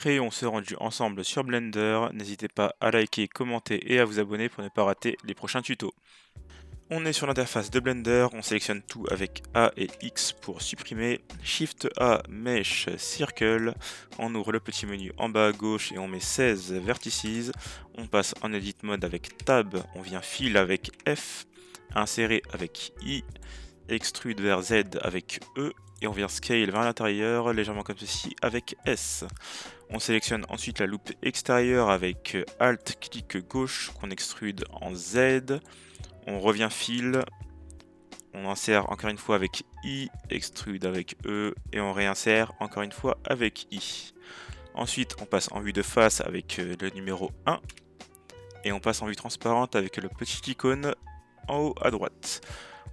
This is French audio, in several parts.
créons ce rendu ensemble sur Blender. N'hésitez pas à liker, commenter et à vous abonner pour ne pas rater les prochains tutos. On est sur l'interface de Blender, on sélectionne tout avec A et X pour supprimer, Shift A, Mesh, Circle, on ouvre le petit menu en bas à gauche et on met 16 vertices, on passe en Edit Mode avec Tab, on vient Fill avec F, Insérer avec I, Extrude vers Z avec E, et on vient Scale vers l'intérieur, légèrement comme ceci, avec S. On sélectionne ensuite la loupe extérieure avec Alt-clic gauche qu'on extrude en Z. On revient Fill, on insère encore une fois avec I, extrude avec E, et on réinsère encore une fois avec I. Ensuite, on passe en vue de face avec le numéro 1, et on passe en vue transparente avec le petit icône en haut à droite.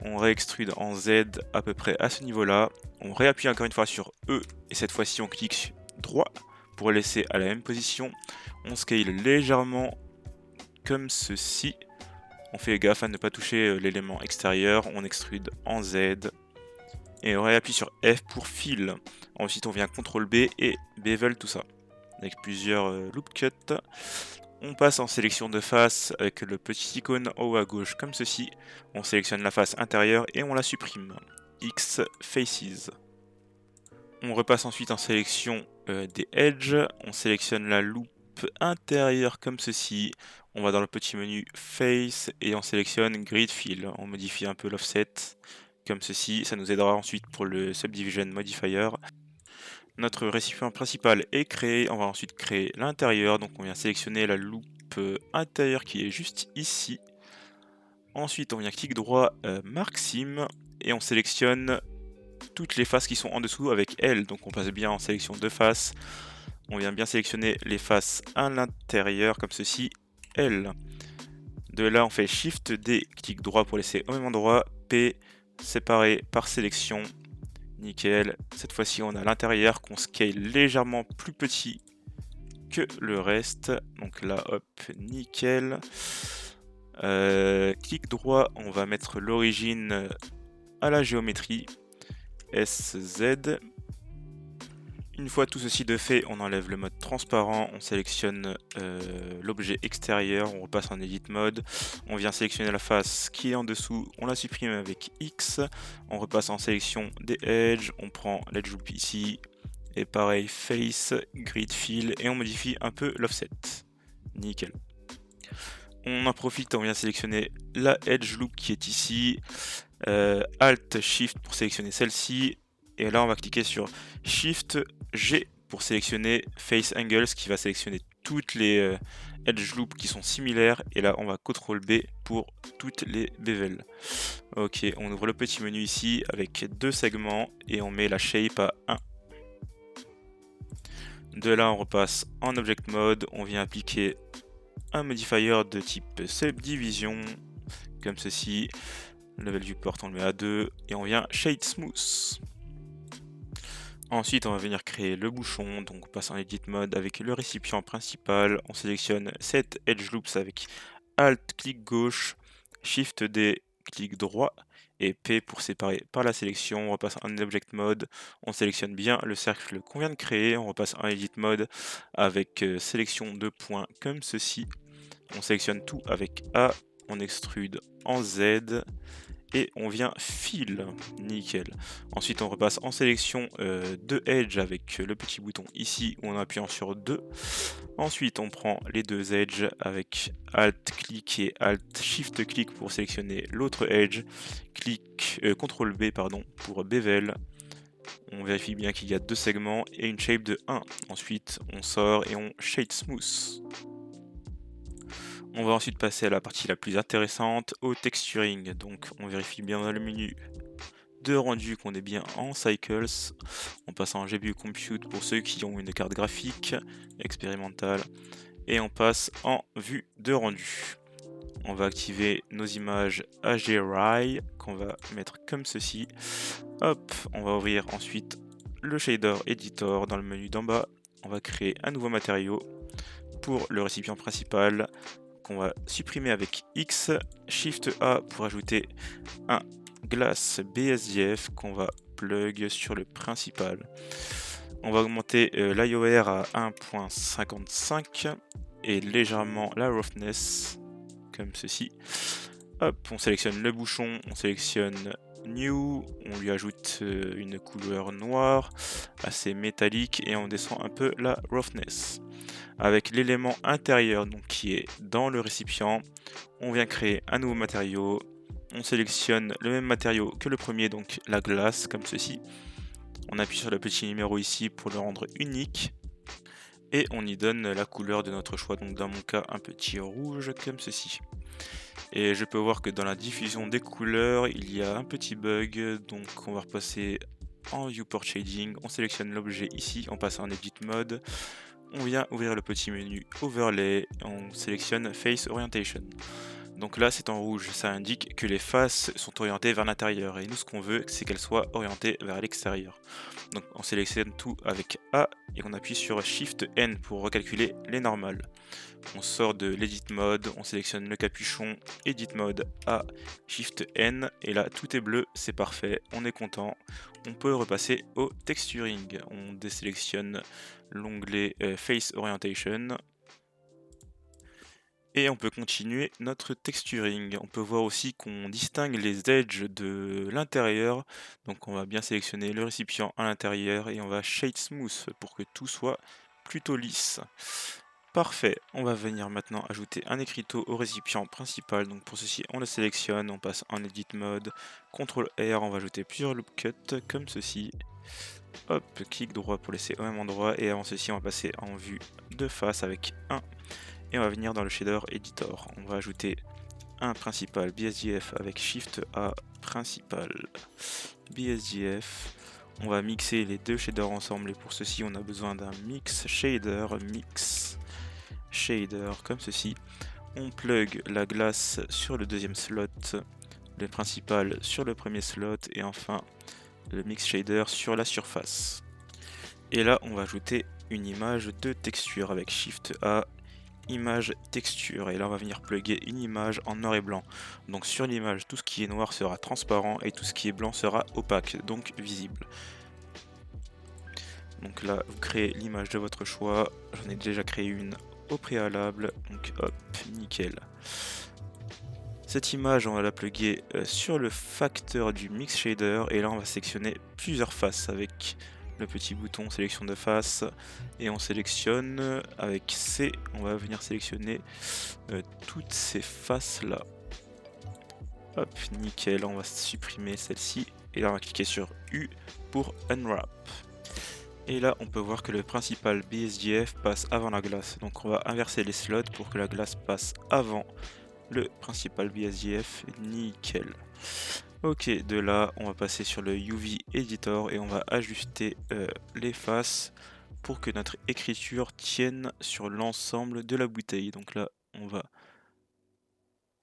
On réextrude en Z à peu près à ce niveau-là. On réappuie encore une fois sur E, et cette fois-ci on clique droit pour laisser à la même position. On scale légèrement comme ceci. On fait gaffe à ne pas toucher l'élément extérieur, on extrude en Z et on réappuie sur F pour Fill. Ensuite on vient CTRL B et bevel tout ça avec plusieurs loop cuts. On passe en sélection de face avec le petit icône en haut à gauche comme ceci. On sélectionne la face intérieure et on la supprime. X Faces. On repasse ensuite en sélection des edges. On sélectionne la loupe intérieure comme ceci. On va dans le petit menu Face et on sélectionne Grid Fill. On modifie un peu l'offset comme ceci. Ça nous aidera ensuite pour le Subdivision Modifier. Notre récipient principal est créé. On va ensuite créer l'intérieur. Donc on vient sélectionner la loupe intérieure qui est juste ici. Ensuite on vient clic droit Mark Sim et on sélectionne toutes les faces qui sont en dessous avec L. Donc on passe bien en sélection de faces. On vient bien sélectionner les faces à l'intérieur comme ceci, L. De là on fait Shift D, clic droit pour laisser au même endroit, P, séparé par sélection, nickel. Cette fois-ci on a l'intérieur qu'on scale légèrement plus petit que le reste. Donc là hop, nickel. Clic droit, on va mettre l'origine à la géométrie, SZ. Une fois tout ceci de fait, on enlève le mode transparent, on sélectionne l'objet extérieur, on repasse en Edit Mode, on vient sélectionner la face qui est en dessous, on la supprime avec X, on repasse en sélection des edges, on prend l'edge loop ici, et pareil, Face, Grid Fill, et on modifie un peu l'offset. Nickel. On en profite, on vient sélectionner la edge loop qui est ici, Alt Shift pour sélectionner celle-ci, et là on va cliquer sur Shift G pour sélectionner Face Angles qui va sélectionner toutes les edge loops qui sont similaires, et là on va CTRL B pour toutes les bevels. Ok, on ouvre le petit menu ici avec deux segments et on met la shape à 1. De là on repasse en Object Mode, on vient appliquer un modifier de type Subdivision comme ceci. Level Viewport on le met à 2 et on vient Shade Smooth. Ensuite on va venir créer le bouchon, donc on passe en Edit Mode avec le récipient principal, on sélectionne cette Edge Loops avec Alt clic gauche, Shift D clic droit et P pour séparer par la sélection. On repasse en Object Mode, on sélectionne bien le cercle qu'on vient de créer, on repasse en Edit Mode avec sélection de points comme ceci. On sélectionne tout avec A, on extrude en Z et on vient Fill, nickel. Ensuite on repasse en sélection de Edge avec le petit bouton ici où on appuyant sur 2. Ensuite on prend les deux Edges avec Alt clic et Alt Shift clic pour sélectionner l'autre Edge, CTRL B pardon, pour bevel. On vérifie bien qu'il y a deux segments et une shape de 1. Ensuite on sort et on Shade Smooth. On va ensuite passer à la partie la plus intéressante, au texturing. Donc on vérifie bien dans le menu de rendu qu'on est bien en Cycles. On passe en GPU Compute pour ceux qui ont une carte graphique expérimentale. Et on passe en vue de rendu. On va activer nos images HDRI qu'on va mettre comme ceci. Hop, on va ouvrir ensuite le shader editor dans le menu d'en bas. On va créer un nouveau matériau pour le récipient principal qu'on va supprimer avec X, Shift A pour ajouter un glace BSDF qu'on va plug sur le principal. On va augmenter l'IOR à 1.55 et légèrement la roughness, comme ceci. Hop, on sélectionne le bouchon, on sélectionne New, on lui ajoute une couleur noire, assez métallique, et on descend un peu la roughness. Avec l'élément intérieur donc, qui est dans le récipient, on vient créer un nouveau matériau. On sélectionne le même matériau que le premier, donc la glace, comme ceci. On appuie sur le petit numéro ici pour le rendre unique. Et on y donne la couleur de notre choix, donc dans mon cas un petit rouge comme ceci. Et je peux voir que dans la diffusion des couleurs, il y a un petit bug, donc on va repasser en Viewport Shading, on sélectionne l'objet ici, on passe en Edit Mode, on vient ouvrir le petit menu Overlay, on sélectionne Face Orientation. Donc là c'est en rouge, ça indique que les faces sont orientées vers l'intérieur, et nous ce qu'on veut c'est qu'elles soient orientées vers l'extérieur. Donc on sélectionne tout avec A, et on appuie sur Shift N pour recalculer les normales. On sort de l'Edit Mode, on sélectionne le capuchon, Edit Mode A, Shift N, et là tout est bleu, c'est parfait, on est content. On peut repasser au Texturing, on désélectionne l'onglet Face Orientation, et on peut continuer notre texturing. On peut voir aussi qu'on distingue les edges de l'intérieur, donc on va bien sélectionner le récipient à l'intérieur, et on va Shade Smooth pour que tout soit plutôt lisse. Parfait, on va venir maintenant ajouter un écriteau au récipient principal. Donc pour ceci, on le sélectionne, on passe en Edit Mode, CTRL R, on va ajouter plusieurs loop cuts comme ceci. Hop, clic droit pour laisser au même endroit, et avant ceci, on va passer en vue de face avec 1. Et on va venir dans le shader editor. On va ajouter un principal BSDF avec Shift A, principal BSDF. On va mixer les deux shaders ensemble, et pour ceci, on a besoin d'un mix shader comme ceci. On plug la glace sur le deuxième slot, le principal sur le premier slot, et enfin le mix shader sur la surface. Et là on va ajouter une image de texture avec Shift A, image texture, et là on va venir plugger une image en noir et blanc. Donc sur l'image, tout ce qui est noir sera transparent et tout ce qui est blanc sera opaque, donc visible. Donc là vous créez l'image de votre choix, j'en ai déjà créé une au préalable, donc hop, nickel. Cette image, on va la plugger sur le facteur du mix shader, et là on va sélectionner plusieurs faces avec le petit bouton sélection de face, et on sélectionne avec C, on va venir sélectionner toutes ces faces là. Hop, nickel, on va supprimer celle-ci, et là on va cliquer sur U pour Unwrap. Et là on peut voir que le principal BSDF passe avant la glace, donc on va inverser les slots pour que la glace passe avant le principal BSDF, nickel. Ok, de là on va passer sur le UV Editor et on va ajuster les faces pour que notre écriture tienne sur l'ensemble de la bouteille. Donc là on va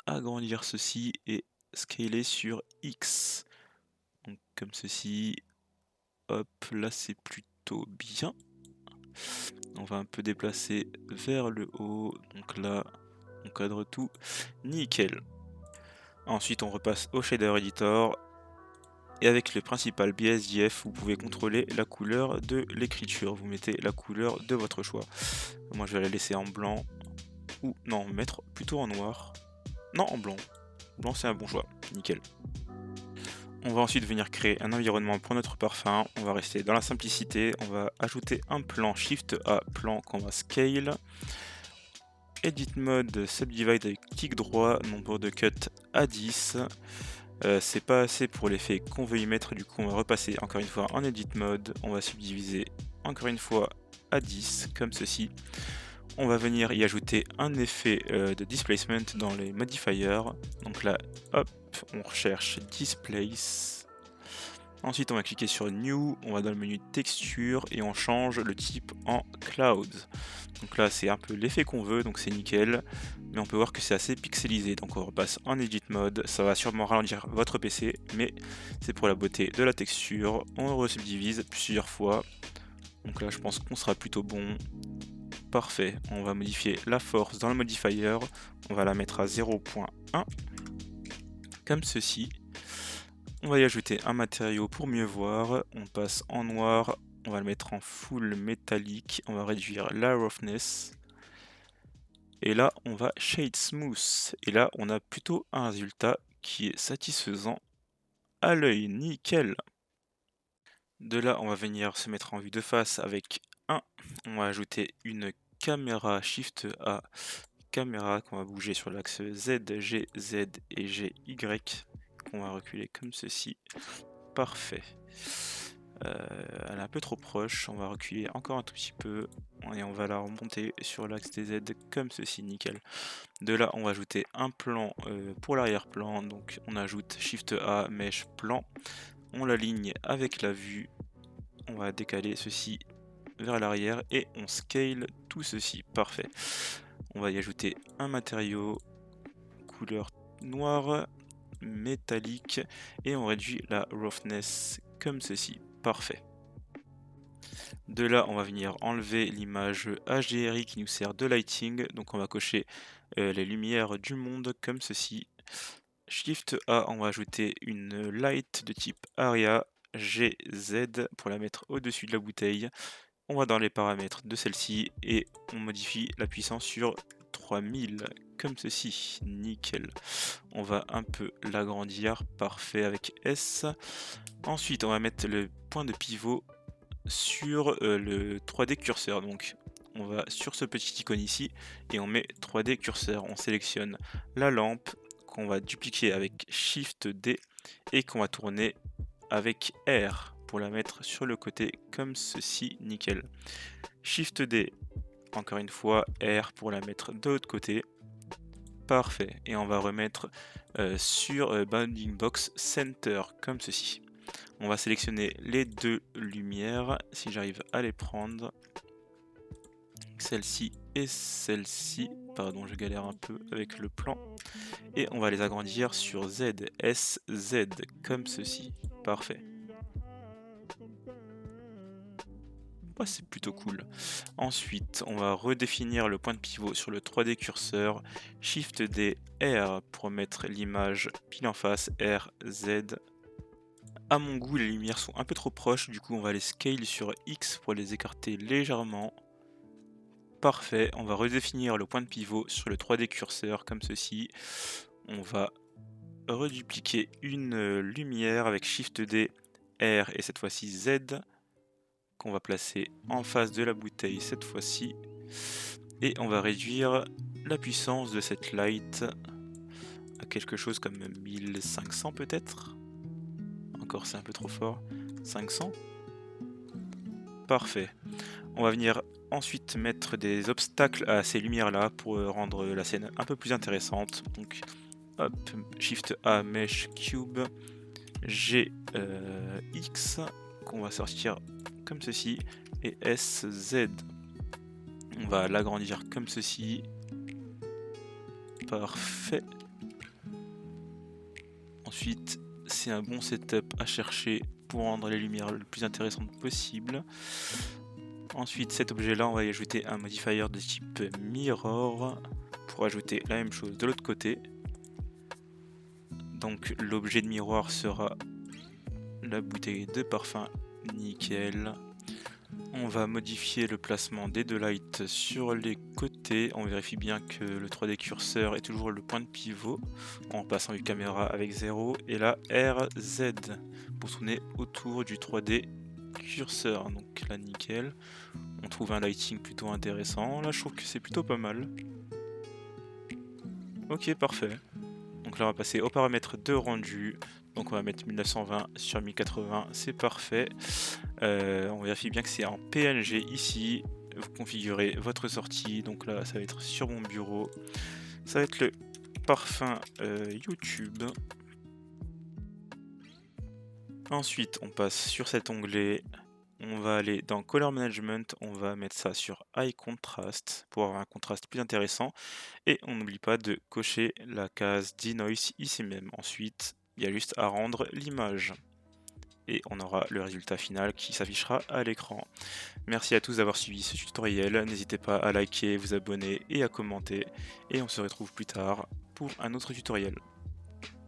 agrandir ceci et scaler sur X. Donc comme ceci, hop, là c'est plutôt bien. On va un peu déplacer vers le haut, donc là on cadre tout, nickel. Ensuite on repasse au shader editor, et avec le principal BSDF vous pouvez contrôler la couleur de l'écriture. Vous mettez la couleur de votre choix. Moi je vais la laisser en blanc, ou non, mettre plutôt en noir. Non, en blanc. Blanc c'est un bon choix, nickel. On va ensuite venir créer un environnement pour notre parfum. On va rester dans la simplicité, on va ajouter un plan, Shift A, plan qu'on va scale. Edit Mode, Subdivide avec clic droit, nombre de cuts à 10. C'est pas assez pour l'effet qu'on veut y mettre, du coup on va repasser encore une fois en Edit Mode. On va subdiviser encore une fois à 10, comme ceci. On va venir y ajouter un effet de displacement dans les modifiers. Donc là, hop, on recherche Displace. Ensuite, on va cliquer sur New, on va dans le menu Texture et on change le type en Cloud. Donc là, c'est un peu l'effet qu'on veut, donc c'est nickel. Mais on peut voir que c'est assez pixelisé, donc on repasse en Edit Mode. Ça va sûrement ralentir votre PC, mais c'est pour la beauté de la texture. On resubdivise plusieurs fois. Donc là, je pense qu'on sera plutôt bon. Parfait, on va modifier la force dans le modifier, on va la mettre à 0.1, comme ceci. On va y ajouter un matériau pour mieux voir, on passe en noir, on va le mettre en full métallique, on va réduire la roughness. Et là, on va shade smooth. Et là, on a plutôt un résultat qui est satisfaisant à l'œil. Nickel. De là, on va venir se mettre en vue de face avec on va ajouter une caméra Shift A, caméra qu'on va bouger sur l'axe Z, G, Z et G, Y, qu'on va reculer comme ceci. Parfait. Elle est un peu trop proche, on va reculer encore un tout petit peu et on va la remonter sur l'axe des Z comme ceci, nickel. De là, on va ajouter un plan pour l'arrière-plan, donc on ajoute Shift A, Mesh, Plan, on l'aligne avec la vue, on va décaler ceci vers l'arrière et on scale tout ceci, parfait. On va y ajouter un matériau couleur noire, métallique et on réduit la roughness comme ceci, parfait. De là, on va venir enlever l'image HDRI qui nous sert de lighting, donc on va cocher les lumières du monde comme ceci. Shift A, on va ajouter une light de type Aria GZ pour la mettre au-dessus de la bouteille. On va dans les paramètres de celle-ci et on modifie la puissance sur 3000 comme ceci, nickel. On va un peu l'agrandir, parfait, avec S. Ensuite, on va mettre le point de pivot sur le 3D curseur. Donc, on va sur ce petit icône ici et on met 3D curseur. On sélectionne la lampe qu'on va dupliquer avec Shift D et qu'on va tourner avec R pour la mettre sur le côté comme ceci, nickel. Shift D, encore une fois, R pour la mettre de l'autre côté. Parfait. Et on va remettre sur Bounding Box Center comme ceci. On va sélectionner les deux lumières, si j'arrive à les prendre. Celle-ci et celle-ci. Pardon, je galère un peu avec le plan. Et on va les agrandir sur Z, S, Z, comme ceci. Parfait. Bah, c'est plutôt cool. Ensuite, on va redéfinir le point de pivot sur le 3D curseur. Shift D, R pour mettre l'image pile en face, R, Z. À mon goût, les lumières sont un peu trop proches, du coup on va les scale sur X pour les écarter légèrement. Parfait, on va redéfinir le point de pivot sur le 3D curseur comme ceci. On va redupliquer une lumière avec Shift D, R et cette fois-ci Z, qu'on va placer en face de la bouteille cette fois-ci. Et on va réduire la puissance de cette light à quelque chose comme 1500 peut-être. Encore c'est un peu trop fort. 500. Parfait. On va venir ensuite mettre des obstacles à ces lumières là pour rendre la scène un peu plus intéressante. Donc hop, Shift A, Mesh, Cube, G, X qu'on va sortir comme ceci et S, Z. On va l'agrandir comme ceci. Parfait. Ensuite, c'est un bon setup à chercher pour rendre les lumières le plus intéressantes possible. Ensuite, cet objet-là, on va y ajouter un modifier de type Mirror pour ajouter la même chose de l'autre côté. Donc, l'objet de miroir sera la bouteille de parfum, nickel. On va modifier le placement des deux lights sur les côtés. On vérifie bien que le 3D curseur est toujours le point de pivot en passant une caméra avec 0. Et là, RZ pour tourner autour du 3D curseur. Donc là, nickel. On trouve un lighting plutôt intéressant. Là, je trouve que c'est plutôt pas mal. Ok, parfait. Donc là, on va passer aux paramètres de rendu. Donc on va mettre 1920 sur 1080, c'est parfait. On vérifie bien que c'est en PNG ici. Vous configurez votre sortie. Donc là, ça va être sur mon bureau. Ça va être le parfum YouTube. Ensuite, on passe sur cet onglet. On va aller dans Color Management. On va mettre ça sur High Contrast pour avoir un contraste plus intéressant. Et on n'oublie pas de cocher la case Denoise ici même. Ensuite, il y a juste à rendre l'image. Et on aura le résultat final qui s'affichera à l'écran. Merci à tous d'avoir suivi ce tutoriel. N'hésitez pas à liker, vous abonner et à commenter. Et on se retrouve plus tard pour un autre tutoriel.